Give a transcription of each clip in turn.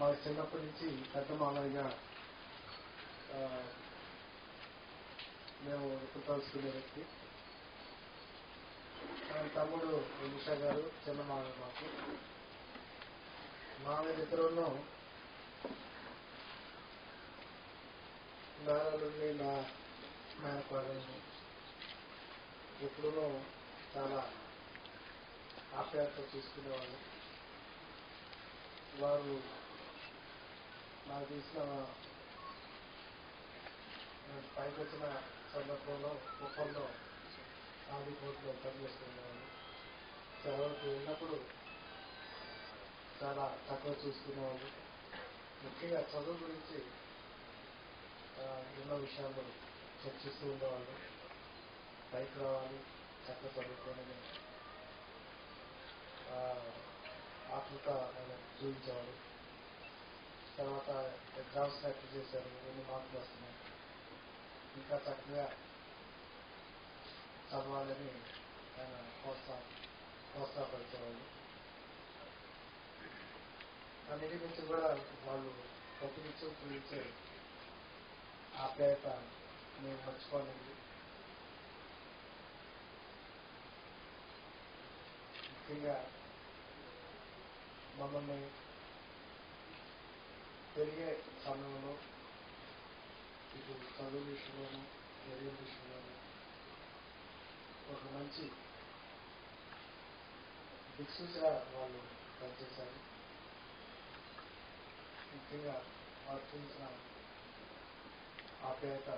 మాకు చిన్నప్పటి నుంచి పెద్ద మామయ్యగా మేము గుర్తుపరుచుకునే వ్యక్తి. తమ్ముడు నిషా గారు చిన్న మామయ్య మాకు. మామయ్య ఇద్దరును నాలుగుని నా మేనకోడలను ఎప్పుడూ చాలా ఆప్యాయతతో చూసుకునేవాళ్ళు. వారు నాకు తీసిన పైకి వచ్చిన సందర్భంలో కుప్పంలో ఆదికోట్లో పనిచేసుకునేవాళ్ళు. సెలవులకు వెళ్ళినప్పుడు చాలా తక్కువ చూసుకునేవాళ్ళు. ముఖ్యంగా చదువు గురించి ఎన్నో విషయాలు చర్చిస్తూ ఉండేవాళ్ళు. పైకి రావాలి, చక్కగా చదువుకోవాలని ఆతృత చూపించేవాడు. తర్వాత ఎగ్జామ్స్ ప్రాక్టీస్ చేశారు, ఎన్ని మార్కులు వస్తున్నాయి, ఇంకా చక్కగా చదవాలని ఆయన ప్రోత్సాహపరిచేవాళ్ళు. అన్నిటి నుంచి కూడా వాళ్ళు ప్రతి నిత్యం చూపించే ఆప్యాయత నేను మర్చిపోలేదు. ముఖ్యంగా మమ్మల్ని పెరిగే సమయంలో ఇటు చదువు విషయంలోనూ కెరీర్ విషయంలోనూ ఒక మంచి దిక్సూచిగా వాళ్ళు పనిచేశారు. ముఖ్యంగా వారు చూపించిన ఆప్యాయత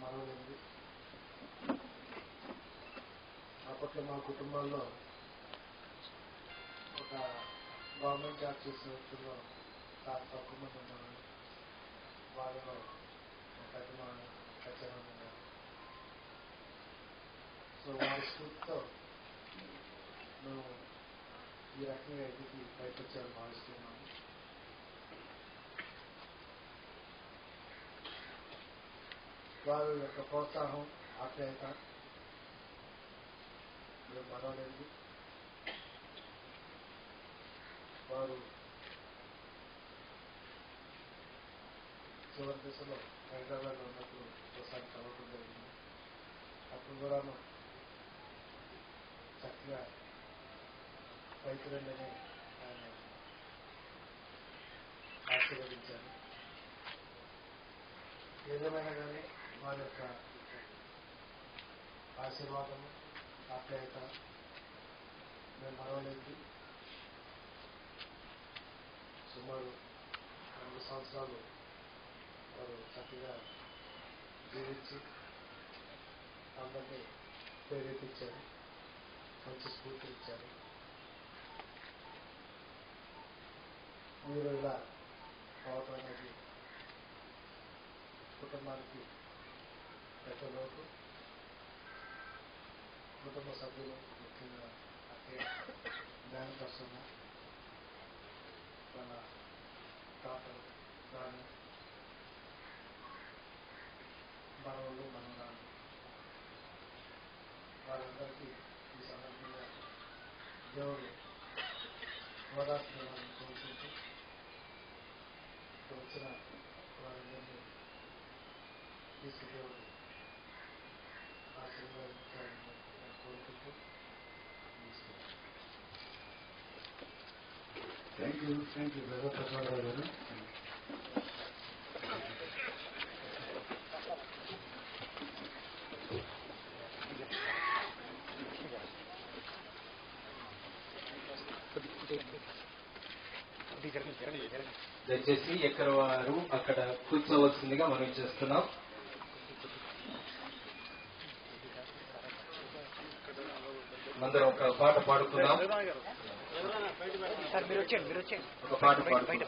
మరవలేదు. అప్పట్లో మా కుటుంబాల్లో ఒక గవర్నమెంట్ జాబ్ చేసే వ్యక్తుల్లో చాలా తక్కువ మంది ఉన్నారు. వాళ్ళలో పెద్దమాన ఖచ్చితంగా ఉన్నారు. సో వారి స్ఫూర్తితో మేము ఈ రకంగా ఎదిగి పైకి వచ్చామని భావిస్తున్నాము. వారి యొక్క ప్రోత్సాహం ఆప్యాయత మరవలేదు. వారు చివరి దశలో హైదరాబాద్లో ఉన్నప్పుడు ఒకసారి కలవడం జరిగింది. అప్పుడు కూడా చక్కగా పైకి రండి ఆయన ఆశీర్వదించారు. ఏదేమైనా కానీ వారి యొక్క ఆశీర్వాదము ఆప్యాయత మేము మరవలేదు. సుమారు 2 సంవత్సరాలు వారు చక్కగా జీవించి అందరినీ ప్రేరేపించారు, మంచి స్ఫూర్తి ఇచ్చారు. మీరు ఇలా అవటం అనేది కుటుంబానికి పెద్ద లోటు. కుటుంబ సభ్యులు ముఖ్యంగా అక్కయ్య జ్ఞానప్రసన్న, మన తాతలు, రాణి, మనవళ్ళు, మనవరాలు వారందరికీ ఈ సందర్భంగా దేవుడు ఓదార్పులను కోరుకుంటూ వచ్చిన వారందరినీ తీసుకుదేవుడు ఆశీర్వదించాలని కోరుకుంటూ థ్యాంక్ యూ బ్రదర్ ప్రసాదరావు గారు. దయచేసి ఎక్కడ వారు అక్కడ కూర్చోవలసిందిగా మనం చేస్తున్నాం. అందరం ఒక పాట పాడుకుందాం. ఒక పాట పాడుకుందాం.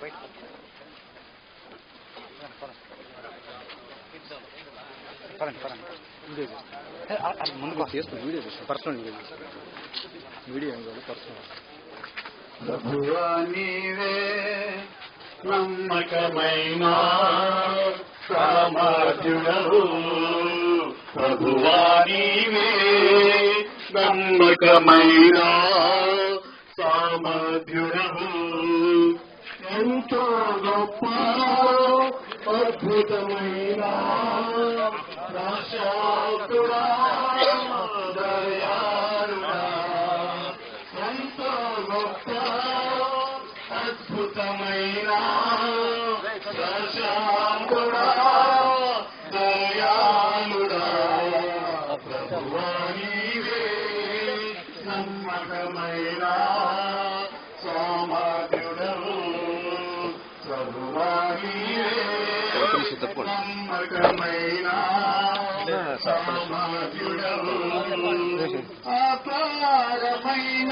ముందుకు చేస్తాను వీడియో చేస్తాను. పర్సనల్ వీడియో ఏం కాదు, పర్సనల్. ప్రభువా నీవే నమ్మకమైన సామర్థ్యుడవు, ప్రభువా నీవే నమ్మకమైన సామర్థ్యుడవు, ఎంతో గొప్ప అద్భుతమైన రక్షకుడా దయాళుడా ఎంతో గొప్ప అద్భుతమైన రక్షకుడా దయాళుడా ప్రభువా నీవే నమ్మకమైన సామర్థ్యుడవు ప్రభువా నీవే నమ్మకమైన సామర్థ్యుడవు అపారమైన